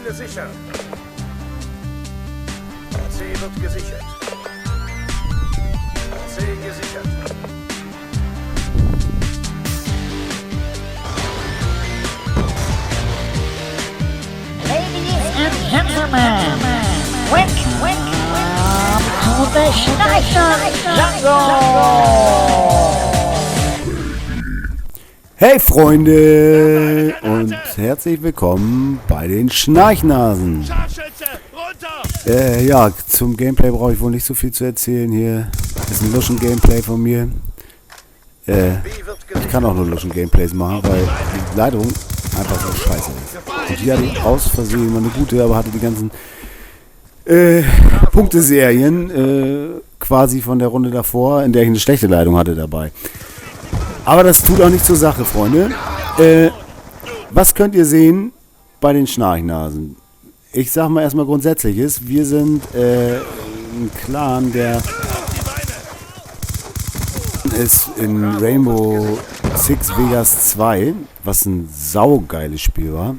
Ziele sichern. C wird gesichert. C gesichert. Ladies and gentlemen, welcome to the Schneider-Jungle. Hey Freunde und herzlich willkommen bei den Schnarchnasen. Ja, zum Gameplay brauche ich wohl nicht so viel zu erzählen. Hier ist ein Luschen-Gameplay von mir. Ich kann auch nur Luschen-Gameplays machen, weil die Leitung einfach so scheiße ist. Und hier hatte ich aus Versehen mal eine gute, aber hatte die ganzen Punkteserien quasi von der Runde davor, in der ich eine schlechte Leitung hatte, dabei. Aber das tut auch nicht zur Sache, Freunde. Was könnt ihr sehen bei den Schnarchnasen? Ich sag mal erstmal Grundsätzliches. Wir sind ein Clan, der ist in Rainbow Six Vegas 2, was ein saugeiles Spiel war.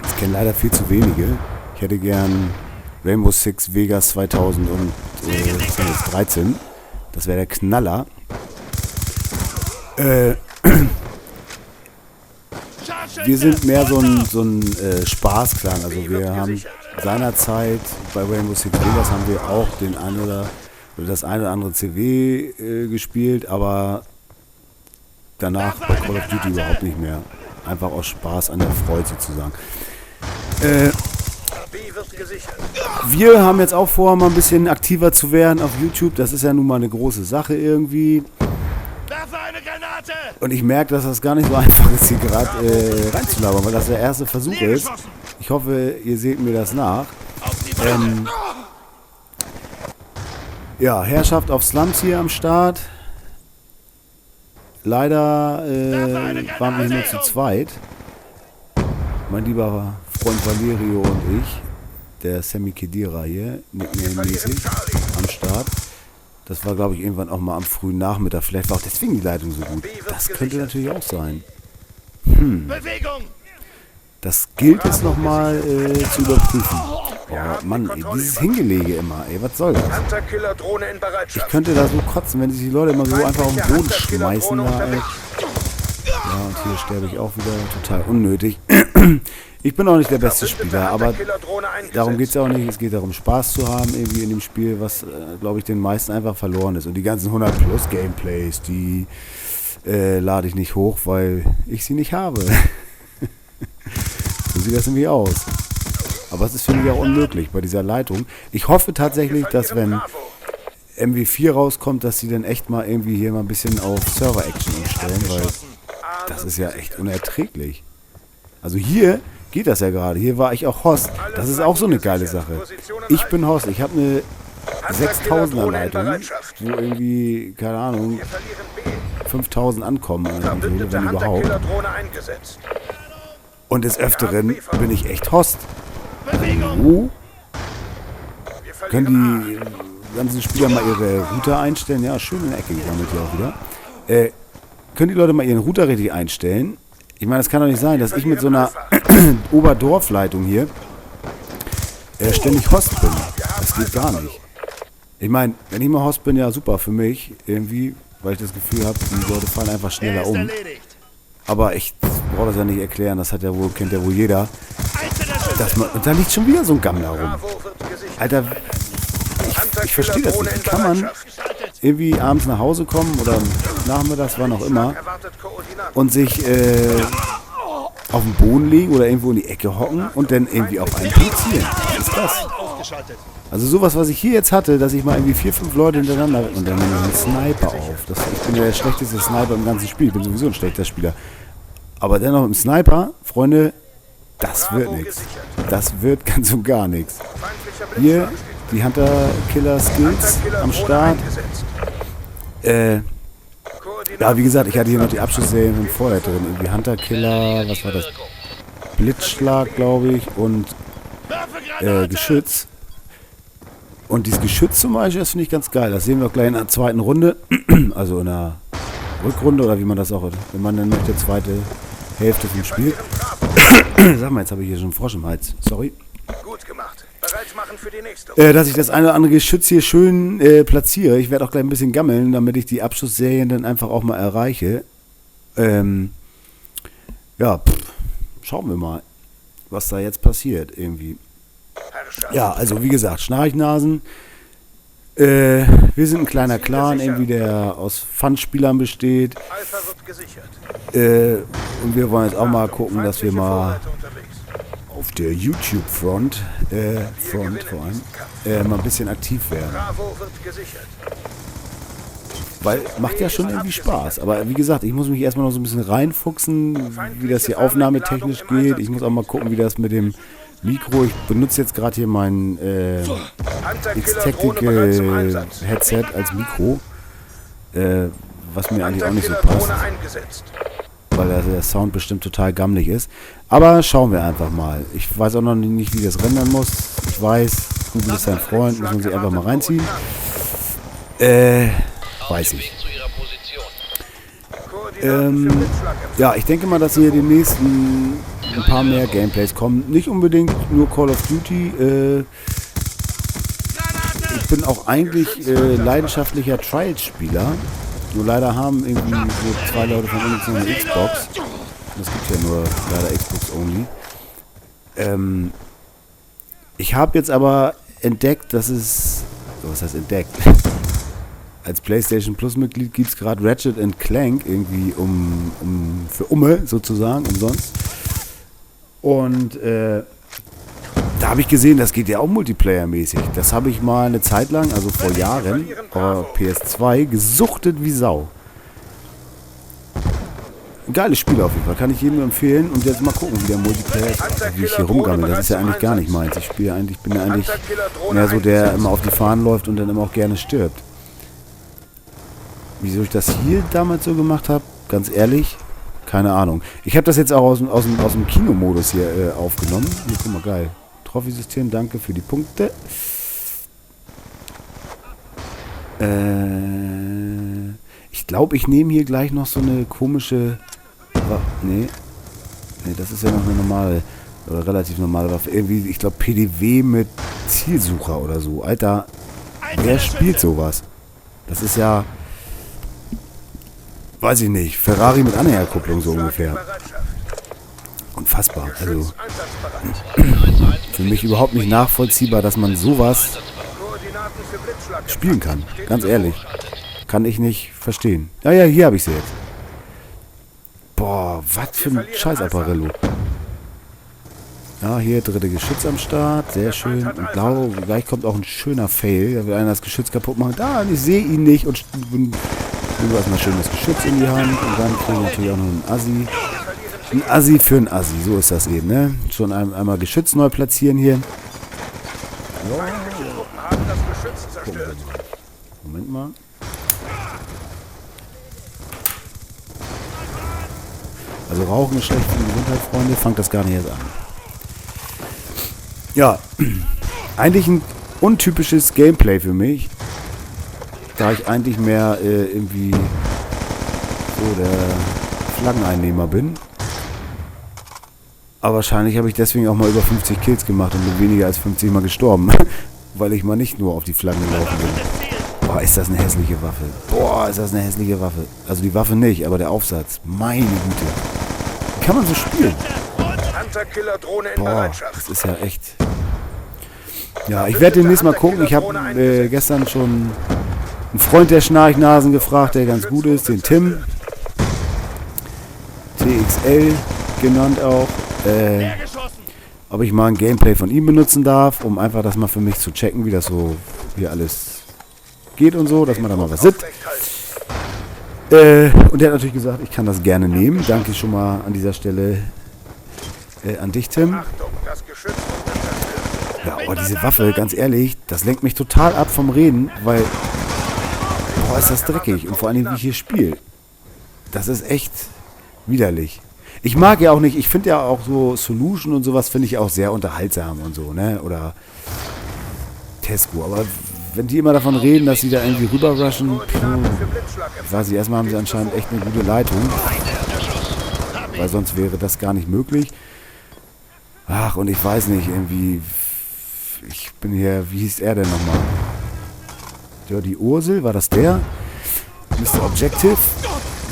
Das kennen leider viel zu wenige. Ich hätte gern Rainbow Six Vegas 2013. Das wäre der Knaller. Wir sind mehr so ein Spaßclan. Also wir haben seinerzeit bei Rainbow Six Vegas haben wir auch das eine oder andere CW gespielt, aber danach bei Call of Duty überhaupt nicht mehr. Einfach aus Spaß an der Freude sozusagen. Wir haben jetzt auch vor, mal ein bisschen aktiver zu werden auf YouTube. Das ist ja nun mal eine große Sache irgendwie. Und ich merke, dass das gar nicht so einfach ist, hier gerade reinzulabern, weil das der erste Versuch ist. Ich hoffe, ihr seht mir das nach. Ja, Herrschaft auf Slums hier am Start. Leider waren wir nur zu zweit. Mein lieber Freund Valerio und ich, der Sammy Kedira hier, nickname-mäßig, am Start. Das war, glaube ich, irgendwann auch mal am frühen Nachmittag. Vielleicht war auch deswegen die Leitung so gut. Das könnte natürlich auch sein. Das gilt es nochmal zu überprüfen. Oh Mann, ey, dieses Hingelege immer, ey, was soll das? Ich könnte da so kotzen, wenn sich die Leute immer so einfach auf den Boden schmeißen. Da, ey. Ja, und hier sterbe ich auch wieder. Total unnötig. Ich bin auch nicht der beste Spieler, aber darum geht es ja auch nicht. Es geht darum, Spaß zu haben irgendwie in dem Spiel, was, glaube ich, den meisten einfach verloren ist. Und die ganzen 100 plus Gameplays, die lade ich nicht hoch, weil ich sie nicht habe. So sieht das nämlich aus. Aber es ist für mich auch unmöglich bei dieser Leitung. Ich hoffe tatsächlich, dass wenn MW4 rauskommt, dass sie dann echt mal irgendwie hier mal ein bisschen auf Server-Action umstellen, weil das ist ja echt unerträglich. Also hier geht das ja gerade. Hier war ich auch Host. Das ist auch so eine geile Sache. Ich bin Host. Ich habe eine 6000er Leitung, wo irgendwie, keine Ahnung, 5000 ankommen, wenn überhaupt. Und des Öfteren bin ich echt Host. Also, können die ganzen Spieler mal ihre Router einstellen? Ja, schön in der Ecke gesammelt hier auch wieder. Können die Leute mal ihren Router richtig einstellen? Ich meine, das kann doch nicht sein, dass ich mit so einer Oberdorfleitung hier ständig Host bin. Das geht gar nicht. Ich meine, wenn ich mal Host bin, ja super für mich irgendwie, weil ich das Gefühl habe, die Leute fallen einfach schneller um. Aber ich brauche das ja nicht erklären, das kennt ja wohl jeder. Und da liegt schon wieder so ein Gammler rum. Alter, ich verstehe das nicht. Wie kann man irgendwie abends nach Hause kommen oder nachmittags, wann auch immer, und sich auf den Boden legen oder irgendwo in die Ecke hocken und dann irgendwie auf einen zielen? Was ist das? Also sowas, was ich hier jetzt hatte, dass ich mal irgendwie 4, 5 Leute hintereinander und dann nehme ich einen Sniper auf. Ich bin ja der schlechteste Sniper im ganzen Spiel. Ich bin sowieso ein schlechter Spieler. Aber dennoch mit dem Sniper, Freunde, das wird nichts. Das wird ganz und gar nichts. Hier die Hunter-Killer-Skills am Start. Ja, wie gesagt, ich hatte hier noch die Abschlussserien von vorher drin. Irgendwie Hunter-Killer, was war das? Blitzschlag, glaube ich, und Geschütz. Und dieses Geschütz zum Beispiel, das finde ich ganz geil. Das sehen wir auch gleich in der zweiten Runde. Also in der Rückrunde oder wie man das auch, wenn man dann noch die zweite Hälfte vom Spiel. Sag mal, jetzt habe ich hier schon einen Frosch im Hals. Sorry. Gut gemacht. Bereit machen für die nächste. Dass ich das eine oder andere Geschütz hier schön platziere. Ich werde auch gleich ein bisschen gammeln, damit ich die Abschussserien dann einfach auch mal erreiche. Schauen wir mal, was da jetzt passiert irgendwie. Ja, also wie gesagt, Schnarchnasen. Wir sind ein kleiner Clan, irgendwie, der aus Fun-Spielern besteht. Alpha wird gesichert. Und wir wollen jetzt auch mal gucken, dass wir mal auf der YouTube-Front, vor allem, mal ein bisschen aktiv werden. Bravo wird gesichert. Weil macht ja schon irgendwie Spaß. Aber wie gesagt, ich muss mich erstmal noch so ein bisschen reinfuchsen, wie das hier aufnahmetechnisch geht. Ich muss auch mal gucken, wie das mit dem Mikro. Ich benutze jetzt gerade hier mein X-Tactical Headset als Mikro. Was mir eigentlich auch nicht so passt. Weil der Sound bestimmt total gammelig ist. Aber schauen wir einfach mal. Ich weiß auch noch nicht, wie das rendern muss. Ich weiß, Google ist sein Freund, muss man sich einfach mal reinziehen. Weiß ich. Ja, ich denke mal, dass hier demnächst ein paar mehr Gameplays kommen. Nicht unbedingt nur Call of Duty. Ich bin auch eigentlich leidenschaftlicher Trials-Spieler. Nur leider haben irgendwie so 2 Leute von uns noch eine Xbox. Das gibt ja nur leider Xbox only. Ich habe jetzt aber entdeckt, dass es... Was heißt entdeckt? Als PlayStation Plus Mitglied gibt es gerade Ratchet & Clank irgendwie für sozusagen, umsonst. Und da habe ich gesehen, das geht ja auch Multiplayer-mäßig. Das habe ich mal eine Zeit lang, also vor Jahren, auf PS2, gesuchtet wie Sau. Ein geiles Spiel auf jeden Fall, kann ich jedem empfehlen. Und jetzt mal gucken, wie der Multiplayer ist, wie ich hier rumgammel. Das ist ja eigentlich gar nicht meins. Ich bin ja eigentlich mehr so, der immer auf die Fahnen läuft und dann immer auch gerne stirbt. Wieso ich das hier damals so gemacht habe, ganz ehrlich, keine Ahnung. Ich habe das jetzt auch aus dem Kinomodus hier aufgenommen. Hier, guck mal, geil. Trophy-System, danke für die Punkte. Ich glaube, ich nehme hier gleich noch so eine komische... Nee, das ist ja noch eine normale, oder relativ normale Waffe. Irgendwie, ich glaube, PDW mit Zielsucher oder so. Alter, wer spielt sowas? Das ist ja... Weiß ich nicht. Ferrari mit Anhängerkupplung so ungefähr. Unfassbar. Also für mich überhaupt nicht nachvollziehbar, dass man sowas spielen kann. Ganz ehrlich. Kann ich nicht verstehen. Ja, hier habe ich sie jetzt. Boah, was für ein Scheißapparello. Ja, hier dritte Geschütz am Start. Sehr schön. Und gleich kommt auch ein schöner Fail. Da will einer das Geschütz kaputt machen. Da, ich sehe ihn nicht. Und du hast mal schön das Geschütz in die Hand. Und dann kriege ich natürlich auch noch einen Assi. Ein Assi für ein Assi. So ist das eben, ne? Schon einmal Geschütz neu platzieren hier. Moment mal. Also Rauchen ist schlecht für die Gesundheit, Freunde. Fangt das gar nicht erst an. Ja, eigentlich ein untypisches Gameplay für mich. Da ich eigentlich mehr irgendwie so der Flaggeneinnehmer bin. Aber wahrscheinlich habe ich deswegen auch mal über 50 Kills gemacht und bin weniger als 50 Mal gestorben. Weil ich mal nicht nur auf die Flaggen gelaufen bin. Boah, ist das eine hässliche Waffe. Boah, ist das eine hässliche Waffe. Also die Waffe nicht, aber der Aufsatz. Meine Güte. Wie kann man so spielen? Boah, das ist ja echt... Ja, ich werde demnächst mal gucken. Ich habe gestern schon einen Freund der Schnarchnasen gefragt, der ganz gut ist, den Tim. TXL genannt auch. Ob ich mal ein Gameplay von ihm benutzen darf, um einfach das mal für mich zu checken, wie das so hier alles geht und so, dass man da mal was sieht. Und der hat natürlich gesagt, ich kann das gerne nehmen. Danke schon mal an dieser Stelle an dich, Tim. Ja, aber diese Waffe, ganz ehrlich, das lenkt mich total ab vom Reden, weil, boah, ist das dreckig. Und vor allem, wie ich hier spiele. Das ist echt widerlich. Ich mag ja auch nicht, ich finde ja auch so Solution und sowas finde ich auch sehr unterhaltsam und so, ne? Oder Tesco, aber wenn die immer davon reden, dass sie da irgendwie rüberrushen, ich weiß nicht, erstmal haben sie anscheinend echt eine gute Leitung, weil sonst wäre das gar nicht möglich. Ach, und ich weiß nicht, irgendwie, ich bin hier, wie hieß er denn nochmal? Dirty Ursel, war das der? Mr. Objective?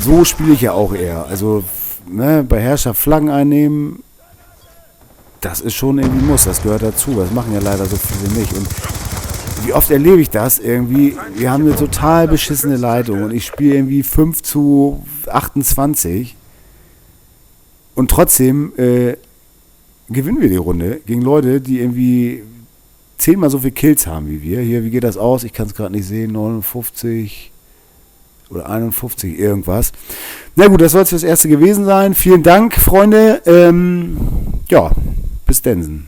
So spiele ich ja auch eher. Also, ne, bei Herrscher Flaggen einnehmen, das ist schon irgendwie Muss, das gehört dazu. Das machen ja leider so viele nicht. Und wie oft erlebe ich das irgendwie? Wir haben eine total beschissene Leitung und ich spiele irgendwie 5:28 und trotzdem gewinnen wir die Runde gegen Leute, die irgendwie 10-mal so viele Kills haben wie wir. Hier, wie geht das aus? Ich kann es gerade nicht sehen. 59 oder 51, irgendwas. Na gut, das soll es fürs Erste gewesen sein. Vielen Dank, Freunde. Ja, bis Densen.